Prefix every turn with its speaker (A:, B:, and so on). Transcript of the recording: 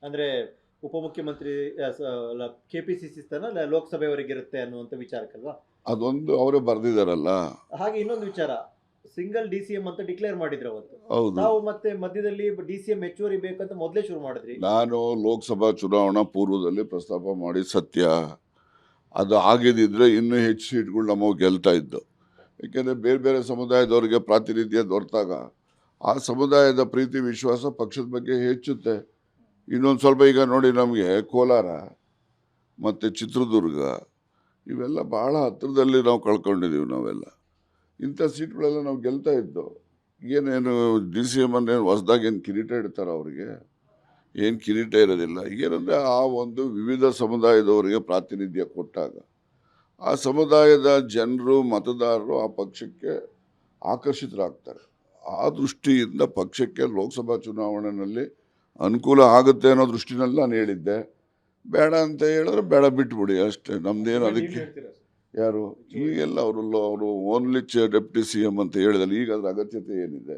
A: ಅಂದ್ರೆ ಉಪಮುಖ್ಯಮಂತ್ರಿ ಕೆಪಿಸಿಸಿ ಸ್ಥಾನ ಲೋಕಸಭೆಯವರಿಗೆ ಇರುತ್ತೆ ಅನ್ನುವಂತ ವಿಚಾರಕ್ಕಲ್ವಾ?
B: ಅದೊಂದು ಅವರೇ ಬರೆದಿದ್ದಾರಲ್ಲ.
A: ಹಾಗೆ ಇನ್ನೊಂದು ವಿಚಾರ, ಸಿಂಗಲ್ ಡಿಸಿಎಂ ಅಂತ ಡಿಕ್ಲೇರ್ ಮಾಡಿದ್ರು ಅವತ್ತು.
B: ಹೌದು.
A: ತಾವು ಮತ್ತೆ ಮಧ್ಯದಲ್ಲಿ ಡಿಸಿಎಂ ಹೆಚ್ಚುವರಿ ಬೇಕಂತ ಮೊದಲೇ ಶುರು ಮಾಡಿದ್ರಿ.
B: ನಾನು ಲೋಕಸಭಾ ಚುನಾವಣಾ ಪೂರ್ವದಲ್ಲಿ ಪ್ರಸ್ತಾಪ ಮಾಡಿ ಸತ್ಯ. ಅದು ಆಗಿದ್ದಿದ್ರೆ ಇನ್ನೂ ಹೆಚ್ಚು ಸೀಟ್ಗಳು ನಮಗೆ ಗೆಲ್ತಾ ಇದ್ದು. ಏಕೆಂದರೆ ಬೇರೆ ಬೇರೆ ಸಮುದಾಯದವರಿಗೆ ಪ್ರಾತಿನಿಧ್ಯ ದೊರೆತಾಗ ಆ ಸಮುದಾಯದ ಪ್ರೀತಿ ವಿಶ್ವಾಸ ಪಕ್ಷದ ಬಗ್ಗೆ ಹೆಚ್ಚುತ್ತೆ. ಇನ್ನೊಂದು ಸ್ವಲ್ಪ ಈಗ ನೋಡಿ, ನಮಗೆ ಕೋಲಾರ ಮತ್ತು ಚಿತ್ರದುರ್ಗ ಇವೆಲ್ಲ ಭಾಳ ಹತ್ತಿರದಲ್ಲಿ ನಾವು ಕಳ್ಕೊಂಡಿದ್ದೀವಿ. ನಾವೆಲ್ಲ ಇಂಥ ಸೀಟ್ಗಳೆಲ್ಲ ನಾವು ಗೆಲ್ತಾ ಇದ್ದು. ಏನೇನು DCM ಅನ್ನೇನು ಹೊಸ್ದಾಗಿ ಏನು ಕಿರೀಟ ಇಡ್ತಾರೆ ಅವರಿಗೆ? ಏನು ಕಿರೀಟ ಇರೋದಿಲ್ಲ. ಏನಂದರೆ ಆ ಒಂದು ವಿವಿಧ ಸಮುದಾಯದವರಿಗೆ ಪ್ರಾತಿನಿಧ್ಯ ಕೊಟ್ಟಾಗ ಆ ಸಮುದಾಯದ ಜನರು ಮತದಾರರು ಆ ಪಕ್ಷಕ್ಕೆ ಆಕರ್ಷಿತರಾಗ್ತಾರೆ. ಆ ದೃಷ್ಟಿಯಿಂದ ಪಕ್ಷಕ್ಕೆ ಲೋಕಸಭಾ ಚುನಾವಣೆಯಲ್ಲಿ ಅನುಕೂಲ ಆಗುತ್ತೆ ಅನ್ನೋ ದೃಷ್ಟಿನಲ್ಲಿ ನಾನು ಹೇಳಿದ್ದೆ. ಬೇಡ ಅಂತ ಹೇಳಿದ್ರೆ ಬೇಡ, ಬಿಟ್ಬಿಡಿ ಅಷ್ಟೇ. ನಮ್ದೇನು ಅದಕ್ಕೆ ಯಾರು ಈಗೆಲ್ಲ ಅವರು ಓನ್ಲಿ ಡೆಪ್ಟಿ CM ಅಂತ ಹೇಳಿದಲ್ಲಿ ಈಗ ಅದ್ರ ಅಗತ್ಯತೆ ಏನಿದೆ?